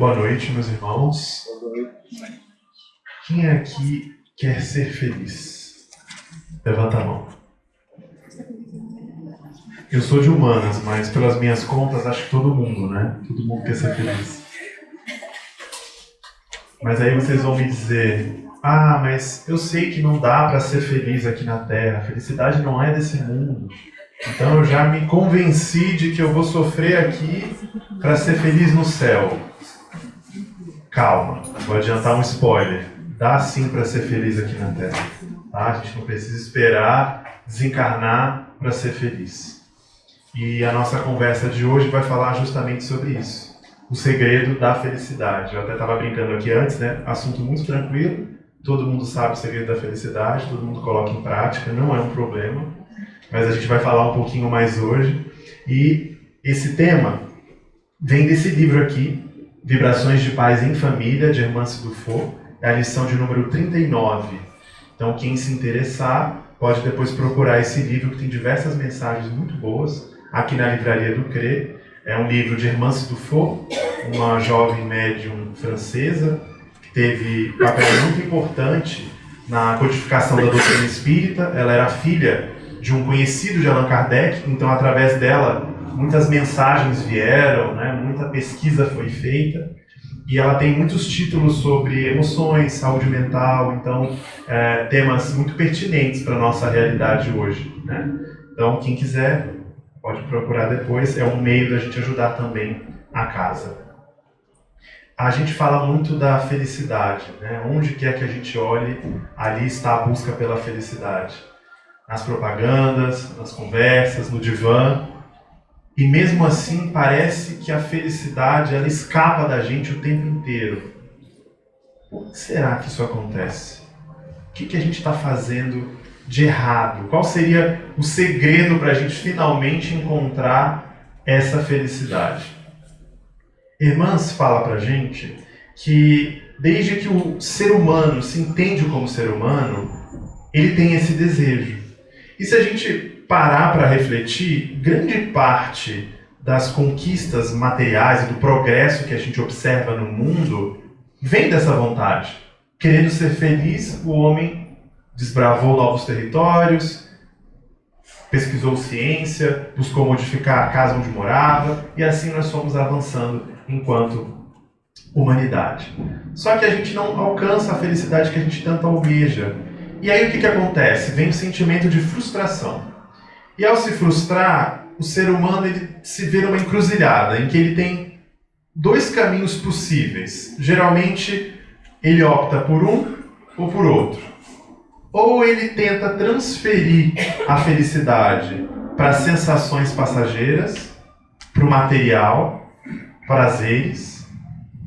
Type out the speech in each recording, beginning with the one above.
Boa noite, meus irmãos. Quem aqui quer ser feliz? Levanta a mão. Eu sou de humanas, mas pelas minhas contas, acho que todo mundo, né? Todo mundo quer ser feliz. Mas aí vocês vão me dizer, mas eu sei que não dá para ser feliz aqui na Terra. A felicidade não é desse mundo. Então eu já me convenci de que eu vou sofrer aqui para ser feliz no céu. Calma, vou adiantar um spoiler. Dá sim para ser feliz aqui na Terra. Tá? A gente não precisa esperar desencarnar para ser feliz. E a nossa conversa de hoje vai falar justamente sobre isso. O segredo da felicidade. Eu até estava brincando aqui antes, né? Assunto muito tranquilo. Todo mundo sabe o segredo da felicidade, todo mundo coloca em prática, não é um problema. Mas a gente vai falar um pouquinho mais hoje. E esse tema vem desse livro aqui, Vibrações de Paz em Família, de Hermance Dufour. É a lição de número 39. Então, quem se interessar, pode depois procurar esse livro, que tem diversas mensagens muito boas, aqui na Livraria do CRE. É um livro de Hermance Dufour, uma jovem médium francesa, que teve um papel muito importante na codificação da doutrina espírita. Ela era filha de um conhecido de Allan Kardec, então, através dela, muitas mensagens vieram, né? Muita pesquisa foi feita, e ela tem muitos títulos sobre emoções, saúde mental, então temas muito pertinentes para a nossa realidade hoje, né? Então, quem quiser pode procurar depois, é um meio da gente ajudar também a casa. A gente fala muito da felicidade, né? Onde quer que a gente olhe, ali está a busca pela felicidade. Nas propagandas, nas conversas, no divã. E mesmo assim, parece que a felicidade ela escapa da gente o tempo inteiro. Por que será que isso acontece? O que a gente está fazendo de errado? Qual seria o segredo para a gente finalmente encontrar essa felicidade? Hermance fala para a gente que desde que o ser humano se entende como ser humano, ele tem esse desejo. E se a gente parar para refletir, grande parte das conquistas materiais e do progresso que a gente observa no mundo vem dessa vontade. Querendo ser feliz, o homem desbravou novos territórios, pesquisou ciência, buscou modificar a casa onde morava, e assim nós fomos avançando enquanto humanidade. Só que a gente não alcança a felicidade que a gente tanto almeja. E aí o que acontece? Vem o sentimento de frustração. E ao se frustrar, o ser humano ele se vê numa encruzilhada, em que ele tem dois caminhos possíveis. Geralmente, ele opta por um ou por outro. Ou ele tenta transferir a felicidade para as sensações passageiras, para o material, prazeres,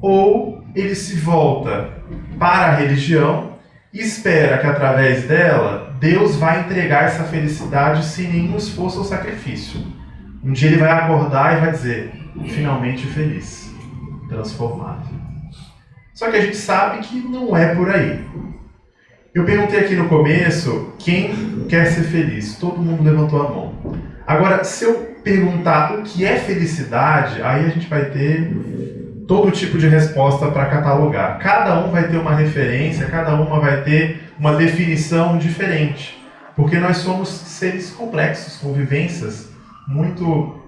ou ele se volta para a religião e espera que através dela Deus vai entregar essa felicidade sem nenhum esforço ou sacrifício. Um dia ele vai acordar e vai dizer, finalmente feliz, transformado. Só que a gente sabe que não é por aí. Eu perguntei aqui no começo, quem quer ser feliz? Todo mundo levantou a mão. Agora, se eu perguntar o que é felicidade, aí a gente vai ter todo tipo de resposta para catalogar. Cada um vai ter uma referência, cada uma vai ter uma definição diferente. Porque nós somos seres complexos, com vivências muito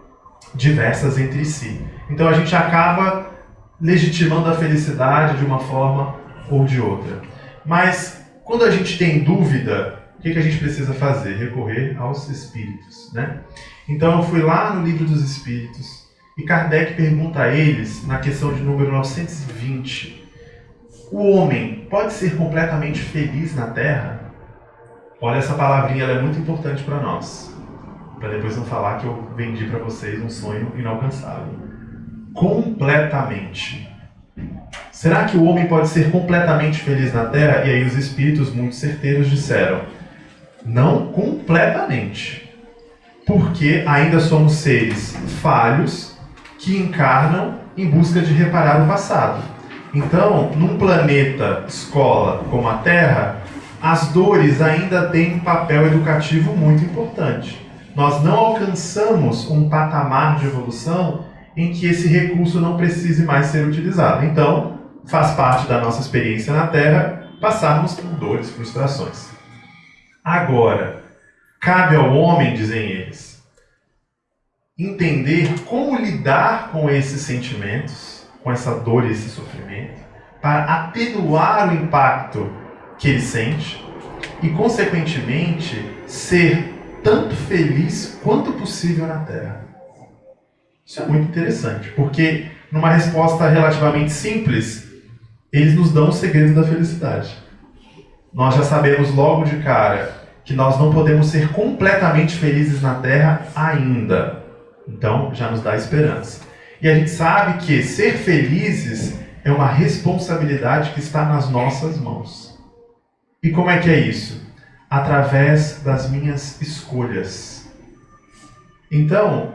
diversas entre si. Então a gente acaba legitimando a felicidade de uma forma ou de outra. Mas quando a gente tem dúvida, o que a gente precisa fazer? Recorrer aos espíritos, né? Então eu fui lá no Livro dos Espíritos, e Kardec pergunta a eles, na questão de número 920, o homem pode ser completamente feliz na Terra? Olha, essa palavrinha ela é muito importante para nós, para depois não falar que eu vendi para vocês um sonho inalcançável. Completamente. Será que o homem pode ser completamente feliz na Terra? E aí os espíritos muito certeiros disseram, não completamente, porque ainda somos seres falhos, que encarnam em busca de reparar o passado. Então, num planeta escola como a Terra, as dores ainda têm um papel educativo muito importante. Nós não alcançamos um patamar de evolução em que esse recurso não precise mais ser utilizado. Então, faz parte da nossa experiência na Terra passarmos por dores, frustrações. Agora, cabe ao homem, dizem eles, entender como lidar com esses sentimentos, com essa dor e esse sofrimento, para atenuar o impacto que ele sente e, consequentemente, ser tanto feliz quanto possível na Terra. Isso é muito interessante, porque numa resposta relativamente simples, eles nos dão o segredo da felicidade. Nós já sabemos logo de cara que nós não podemos ser completamente felizes na Terra ainda. Então, já nos dá esperança. E a gente sabe que ser felizes é uma responsabilidade que está nas nossas mãos. E como é que é isso? Através das minhas escolhas. Então,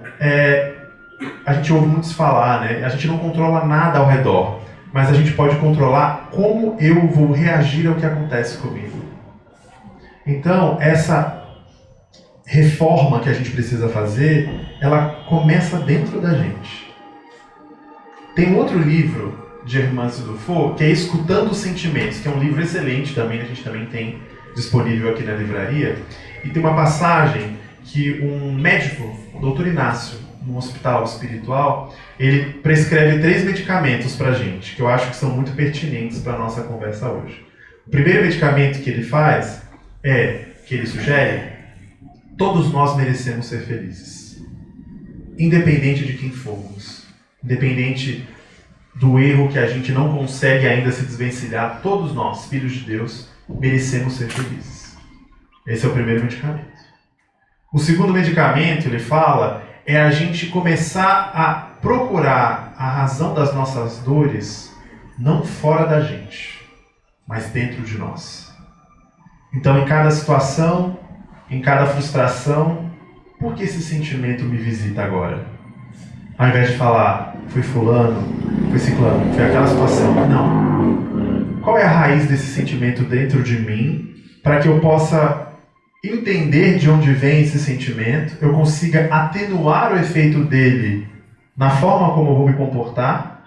a gente ouve muitos falar, né? A gente não controla nada ao redor, mas a gente pode controlar como eu vou reagir ao que acontece comigo. Então, essa reforma que a gente precisa fazer, ela começa dentro da gente. Tem um outro livro de Hermance Dufour, que é Escutando os Sentimentos, que é um livro excelente também, a gente também tem disponível aqui na livraria. E tem uma passagem que um médico, o Dr. Inácio, num hospital espiritual, ele prescreve 3 medicamentos pra gente, que eu acho que são muito pertinentes para a nossa conversa hoje. O primeiro medicamento que ele faz que ele sugere: todos nós merecemos ser felizes, independente de quem formos, independente do erro que a gente não consegue ainda se desvencilhar, todos nós, filhos de Deus, merecemos ser felizes. Esse é o primeiro medicamento. O segundo medicamento, ele fala, é a gente começar a procurar a razão das nossas dores não fora da gente, mas dentro de nós. Então, em cada situação, em cada frustração, por que esse sentimento me visita agora? Ao invés de falar, foi fulano, foi ciclano, foi aquela situação. Não. Qual é a raiz desse sentimento dentro de mim, para que eu possa entender de onde vem esse sentimento, eu consiga atenuar o efeito dele na forma como eu vou me comportar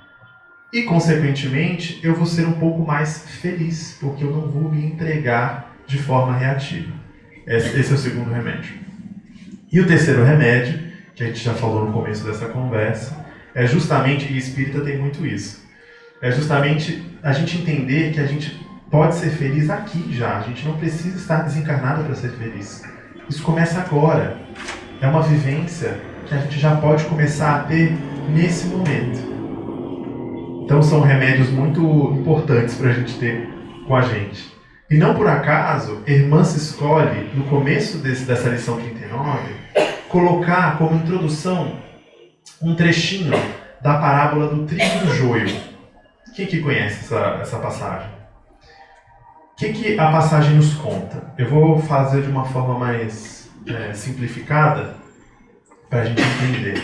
e, consequentemente, eu vou ser um pouco mais feliz, porque eu não vou me entregar de forma reativa. Esse é o segundo remédio. E o terceiro remédio, que a gente já falou no começo dessa conversa, é justamente, e espírita tem muito isso, é justamente a gente entender que a gente pode ser feliz aqui já, a gente não precisa estar desencarnado para ser feliz. Isso começa agora. É uma vivência que a gente já pode começar a ter nesse momento. Então são remédios muito importantes para a gente ter com a gente. E não por acaso, Hermance escolhe, no começo dessa lição 39, colocar como introdução um trechinho da parábola do trigo e do joio. Quem que conhece essa passagem? O que a passagem nos conta? Eu vou fazer de uma forma mais simplificada para a gente entender.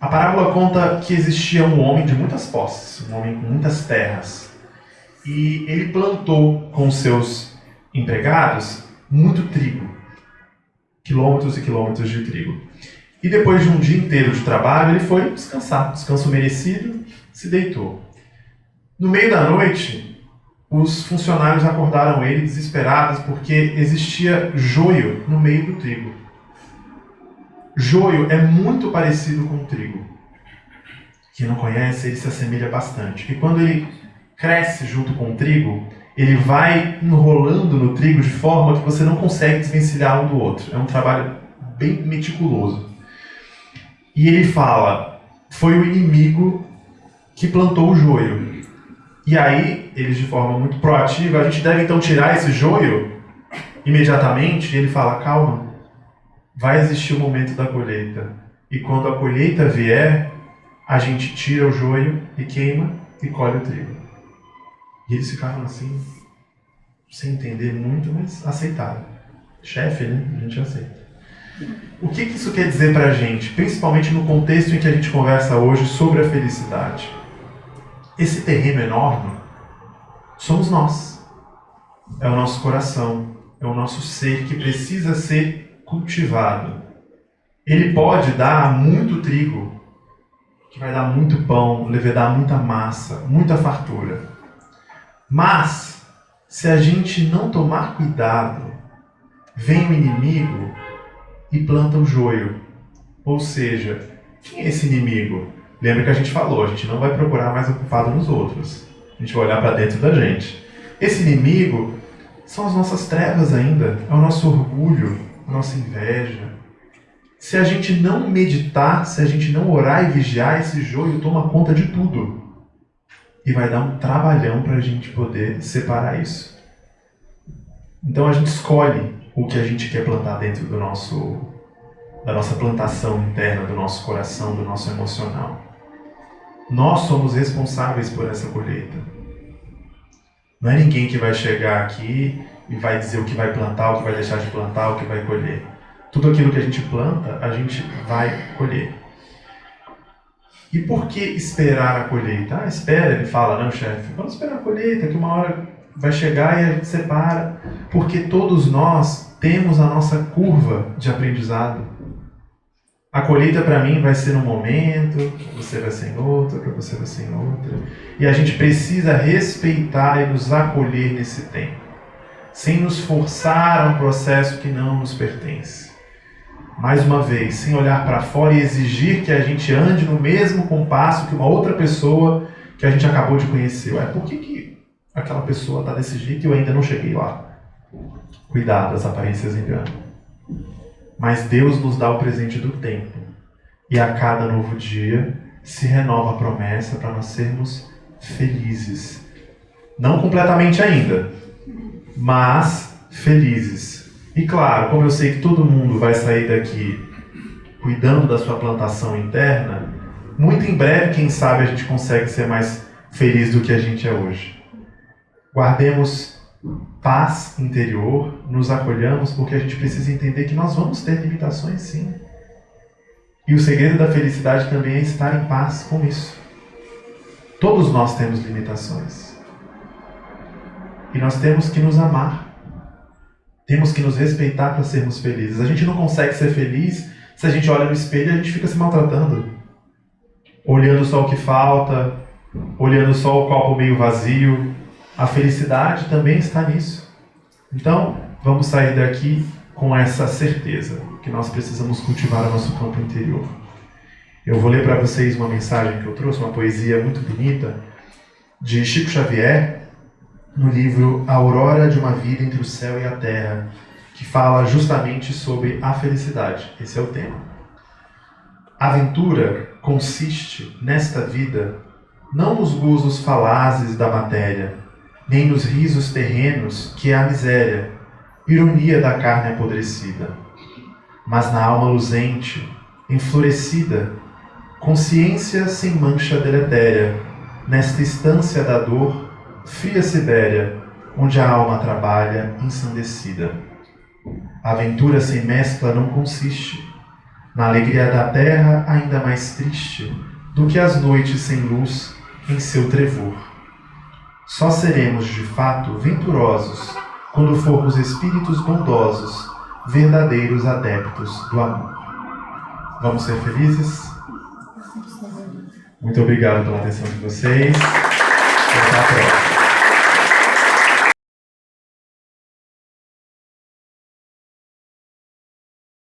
A parábola conta que existia um homem de muitas posses, um homem com muitas terras. E ele plantou com seus empregados muito trigo. Quilômetros e quilômetros de trigo. E depois de um dia inteiro de trabalho, ele foi descansar. Descanso merecido, se deitou. No meio da noite, os funcionários acordaram ele desesperados porque existia joio no meio do trigo. Joio é muito parecido com o trigo. Quem não conhece, ele se assemelha bastante. E quando ele cresce junto com o trigo, ele vai enrolando no trigo de forma que você não consegue desvencilhar um do outro. É um trabalho bem meticuloso. E ele fala, foi o inimigo que plantou o joio. E aí, eles de forma muito proativa, a gente deve então tirar esse joio imediatamente. E ele fala, calma, vai existir o momento da colheita. E quando a colheita vier, a gente tira o joio e queima e colhe o trigo. E eles ficaram assim, sem entender muito, mas aceitaram. Chefe, né? A gente aceita. O que isso quer dizer pra gente? Principalmente no contexto em que a gente conversa hoje sobre a felicidade. Esse terreno enorme somos nós. É o nosso coração. É o nosso ser que precisa ser cultivado. Ele pode dar muito trigo, que vai dar muito pão, levedar muita massa, muita fartura. Mas, se a gente não tomar cuidado, vem o inimigo e planta o joio. Ou seja, quem é esse inimigo? Lembra que a gente falou, a gente não vai procurar mais o culpado nos outros. A gente vai olhar para dentro da gente. Esse inimigo são as nossas trevas ainda, é o nosso orgulho, a nossa inveja. Se a gente não meditar, se a gente não orar e vigiar, esse joio toma conta de tudo. E vai dar um trabalhão para a gente poder separar isso. Então a gente escolhe o que a gente quer plantar dentro da nossa plantação interna, do nosso coração, do nosso emocional. Nós somos responsáveis por essa colheita. Não é ninguém que vai chegar aqui e vai dizer o que vai plantar, o que vai deixar de plantar, o que vai colher. Tudo aquilo que a gente planta, a gente vai colher. E por que esperar a colheita? Ah, espera, ele fala, não, chefe, vamos esperar a colheita, que uma hora vai chegar e a gente separa. Porque todos nós temos a nossa curva de aprendizado. A colheita para mim vai ser num momento, para você vai ser em outro, para você vai ser em outra. E a gente precisa respeitar e nos acolher nesse tempo, sem nos forçar a um processo que não nos pertence. Mais uma vez, sem olhar para fora e exigir que a gente ande no mesmo compasso que uma outra pessoa que a gente acabou de conhecer. Ué, por que aquela pessoa está desse jeito e eu ainda não cheguei lá? Cuidado, as aparências enganam. Mas Deus nos dá o presente do tempo. E a cada novo dia se renova a promessa para nós sermos felizes. Não completamente ainda, mas felizes. E claro, como eu sei que todo mundo vai sair daqui cuidando da sua plantação interna, muito em breve, quem sabe, a gente consegue ser mais feliz do que a gente é hoje. Guardemos paz interior, nos acolhamos, porque a gente precisa entender que nós vamos ter limitações, sim. E o segredo da felicidade também é estar em paz com isso. Todos nós temos limitações. E nós temos que nos amar. Temos que nos respeitar para sermos felizes. A gente não consegue ser feliz se a gente olha no espelho e a gente fica se maltratando. Olhando só o que falta, olhando só o copo meio vazio. A felicidade também está nisso. Então, vamos sair daqui com essa certeza que nós precisamos cultivar o nosso campo interior. Eu vou ler para vocês uma mensagem que eu trouxe, uma poesia muito bonita, de Chico Xavier, no livro A Aurora de uma Vida entre o Céu e a Terra, que fala justamente sobre a felicidade. Esse é o tema. A aventura consiste, nesta vida, não nos gozos falazes da matéria, nem nos risos terrenos, que é a miséria, ironia da carne apodrecida, mas na alma luzente, enflorescida, consciência sem mancha deletéria, nesta estância da dor, fria Sibéria, onde a alma trabalha ensandecida. A aventura sem mescla não consiste, na alegria da terra ainda mais triste, do que as noites sem luz em seu trevor. Só seremos, de fato, venturosos, quando formos espíritos bondosos, verdadeiros adeptos do amor. Vamos ser felizes? Muito obrigado pela atenção de vocês.